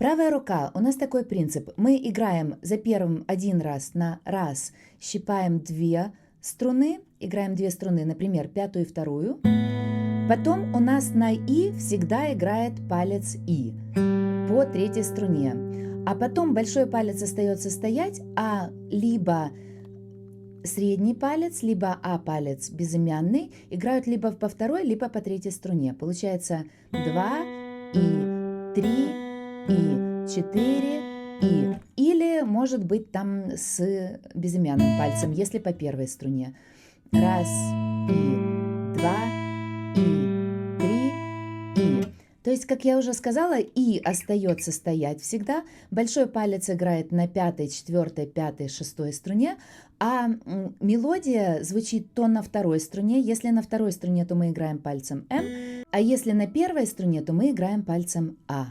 Правая рука. У нас такой принцип. Мы играем за первым один раз на раз, щипаем две струны, играем две струны, например, пятую и вторую. Потом у нас на И всегда играет палец И по третьей струне. А потом большой палец остается стоять, а либо средний палец, либо А палец безымянный играют либо по второй, либо по третьей струне. Получается 2 И, 3 И, 4 И. Или может быть там с безымянным пальцем, если по первой струне. Раз И, 2 И, 3 И. То есть, как я уже сказала, И остается стоять всегда. Большой палец играет на пятой, четвертой, пятой, шестой струне, а мелодия звучит то на второй струне. Если на второй струне, то мы играем пальцем М, а если на первой струне, то мы играем пальцем А.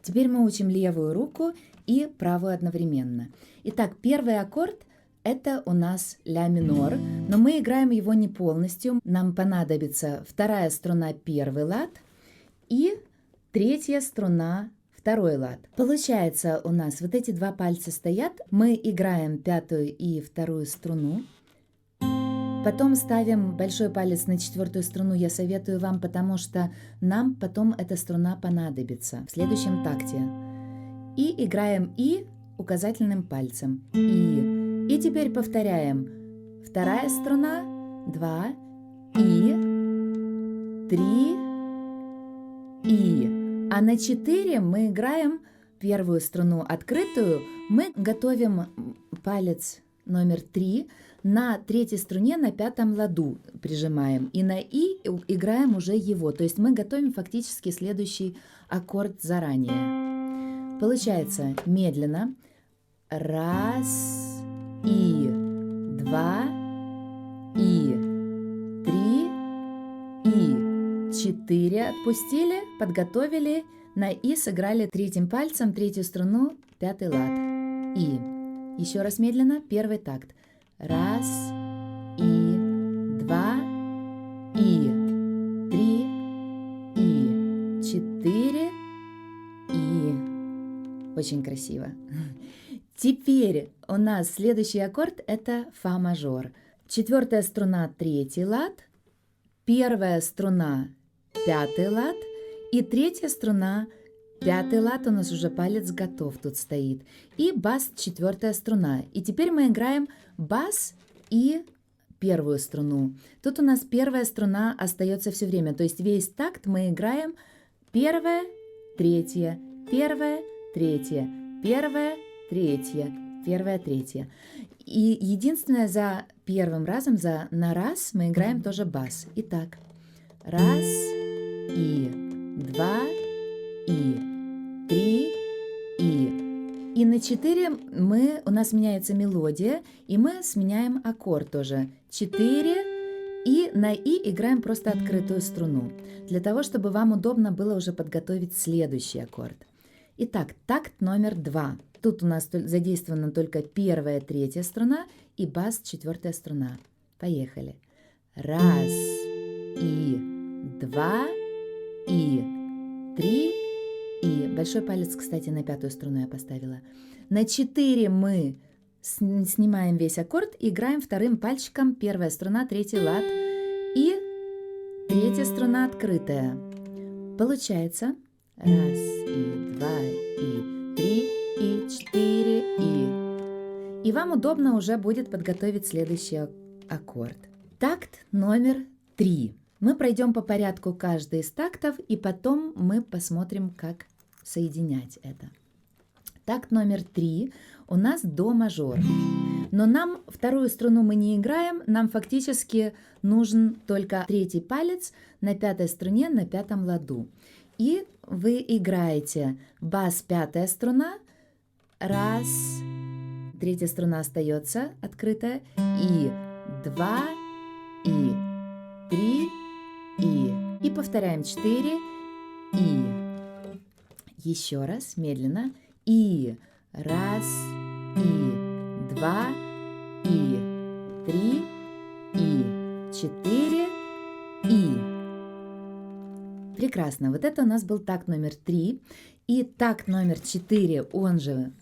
Теперь мы учим левую руку и правую одновременно. Итак, первый аккорд – это у нас ля минор, но мы играем его не полностью. Нам понадобится вторая струна первый лад и третья струна второй лад. Получается у нас вот эти два пальца стоят, мы играем пятую и вторую струну, потом ставим большой палец на четвертую струну, я советую вам, потому что нам потом эта струна понадобится в следующем такте. И играем И указательным пальцем. И теперь повторяем. Вторая струна, 2, И, 3, И. А на 4 мы играем первую струну открытую. Мы готовим палец номер 3 на третьей струне на пятом ладу прижимаем. И на И играем уже его. То есть мы готовим фактически следующий аккорд заранее. Получается медленно. Раз, И, 2, И, 3, И, 4. Отпустили, подготовили. На И сыграли третьим пальцем третью струну, пятый лад. И. Еще раз медленно, первый такт. Раз, И, 2, И, 3, И, 4, И. Очень красиво. Теперь у нас следующий аккорд – это фа мажор. Четвертая струна – третий лад, первая струна – пятый лад и третья струна – пятый лад, у нас уже палец готов тут стоит. И бас – четвертая струна. И теперь мы играем бас и первую струну. Тут у нас первая струна остается все время. То есть весь такт мы играем первая, третья, первая, третья, первая, третья, первая, третья. И единственное, за первым разом, на раз мы играем тоже бас. Итак, раз, И, 2, И, 3, И. И на 4 у нас меняется мелодия, и мы сменяем аккорд тоже. 4, и на И играем просто открытую струну, для того, чтобы вам удобно было уже подготовить следующий аккорд. Итак, такт номер 2. Тут у нас задействована только первая, третья струна и бас, четвертая струна. Поехали. Раз, И, 2, И, 3, И. Большой палец, кстати, на пятую струну я поставила. На 4 мы снимаем весь аккорд, играем вторым пальчиком, первая струна, третий лад и третья струна открытая. Получается раз, И, 2, И, 3, И, 4, И. И вам удобно уже будет подготовить следующий аккорд. Такт номер 3. Мы пройдем по порядку каждый из тактов, и потом мы посмотрим, как соединять это. Такт номер 3 у нас до мажор. Но нам вторую струну мы не играем, нам фактически нужен только третий палец на пятой струне на пятом ладу. И вы играете бас, пятая струна, раз, третья струна остается открытая, И, 2, И, 3, И. И повторяем 4, И. Еще раз, медленно. И, раз, И, 2, И, 3, И, 4, И. Прекрасно. Вот это у нас был такт номер 3. И такт номер 4, он же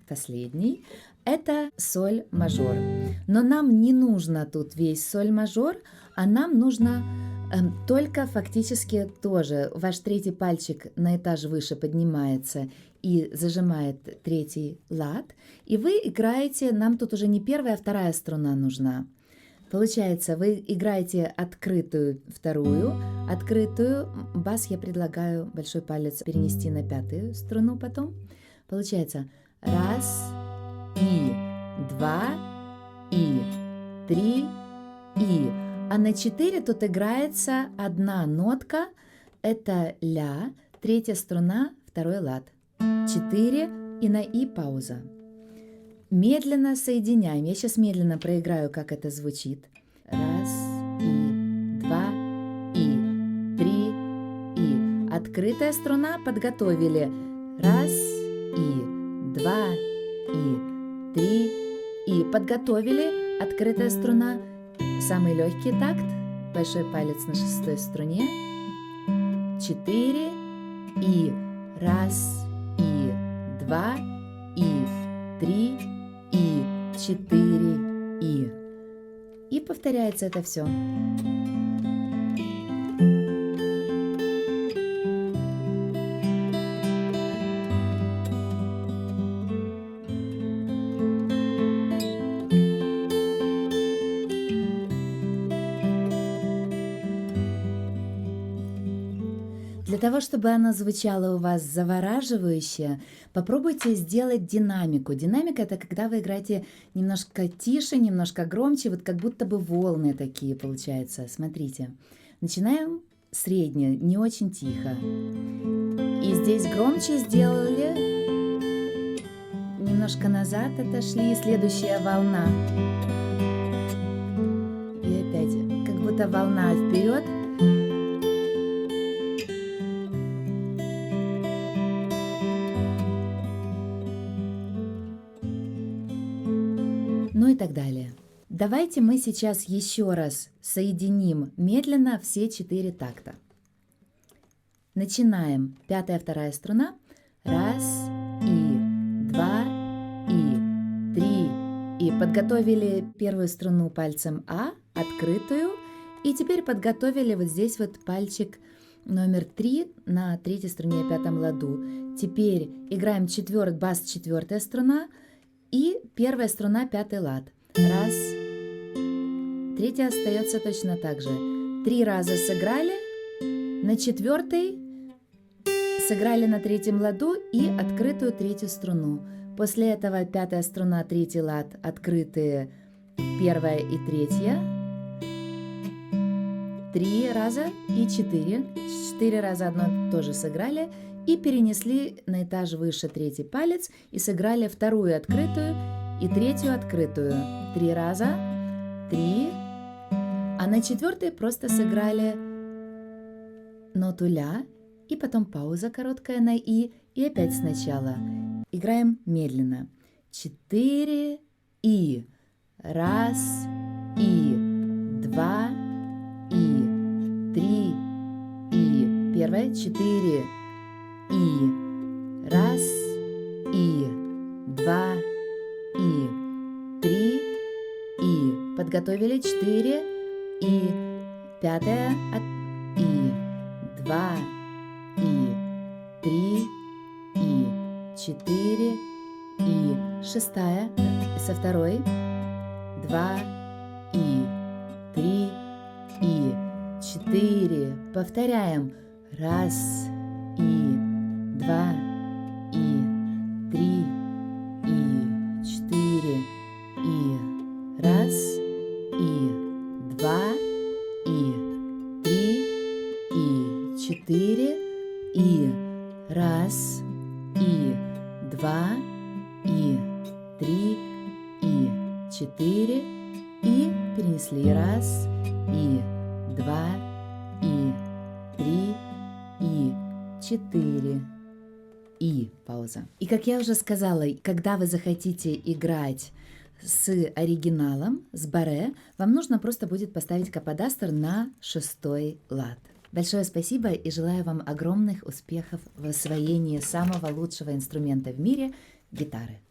последний, это соль мажор. Но нам не нужно тут весь соль мажор, а нам нужно только фактически тоже. Ваш третий пальчик на этаж выше поднимается и зажимает третий лад. И вы играете, нам тут уже не первая, а вторая струна нужна. Получается, вы играете открытую вторую, открытую. Бас я предлагаю большой палец перенести на пятую струну потом. Получается раз, и, два, и, три, и. А на 4 тут играется одна нотка, это ля, третья струна, второй лад. 4 и на и пауза. Медленно соединяем. Я сейчас медленно проиграю, как это звучит. Раз, и, два, и, три, и. Открытая струна подготовили. Раз, и, два, и, три, и. Подготовили. Открытая струна. Самый легкий такт. Большой палец на шестой струне. 4, и. Раз, и, два, и, три, и, 4, и. И повторяется это все. Для того, чтобы оно звучало у вас завораживающе, попробуйте сделать динамику. Динамика – это когда вы играете немножко тише, немножко громче, вот как будто бы волны такие получаются. Смотрите. Начинаем среднее, не очень тихо. И здесь громче сделали, немножко назад отошли, следующая волна. И опять, как будто волна вперед. Ну и так далее. Давайте мы сейчас еще раз соединим медленно все 4 такта. Начинаем. Пятая, вторая струна. Раз, и, два, и, три, и. Подготовили первую струну пальцем А, открытую. И теперь подготовили вот здесь вот пальчик номер 3 на третьей струне, пятом ладу. Теперь играем бас, четвертая струна. И первая струна, пятый лад. Раз. Третья остается точно так же. 3 раза сыграли. На 4 сыграли на третьем ладу и открытую третью струну. После этого пятая струна, третий лад, открытые первая и третья. 3 раза и 4. 4 раза одно тоже сыграли. И перенесли на этаж выше третий палец и сыграли вторую открытую и третью открытую. 3 раза, 3. А на 4 просто сыграли ноту ля, и потом пауза короткая на и опять сначала. Играем медленно. 4, и. Раз, и. 2, и. 3, и. Первая, 4, и. Раз, и. 2, и. 3, и. Подготовили 4, и. Пятая, и. 2, и. 3, и. 4, и. Шестая со второй. 2, и. 3, и. 4. Повторяем. Раз, и. 2, и. 3, и. 4, и. Раз, и. 2, и. 3, и. 4, и. Раз, и. 2, и. 3, и. 4, и. Перенесли. Раз, и. 2, и. 3, и. 4. И пауза. И как я уже сказала, когда вы захотите играть с оригиналом, с баре, вам нужно просто будет поставить каподастр на 6-й лад. Большое спасибо и желаю вам огромных успехов в освоении самого лучшего инструмента в мире — гитары.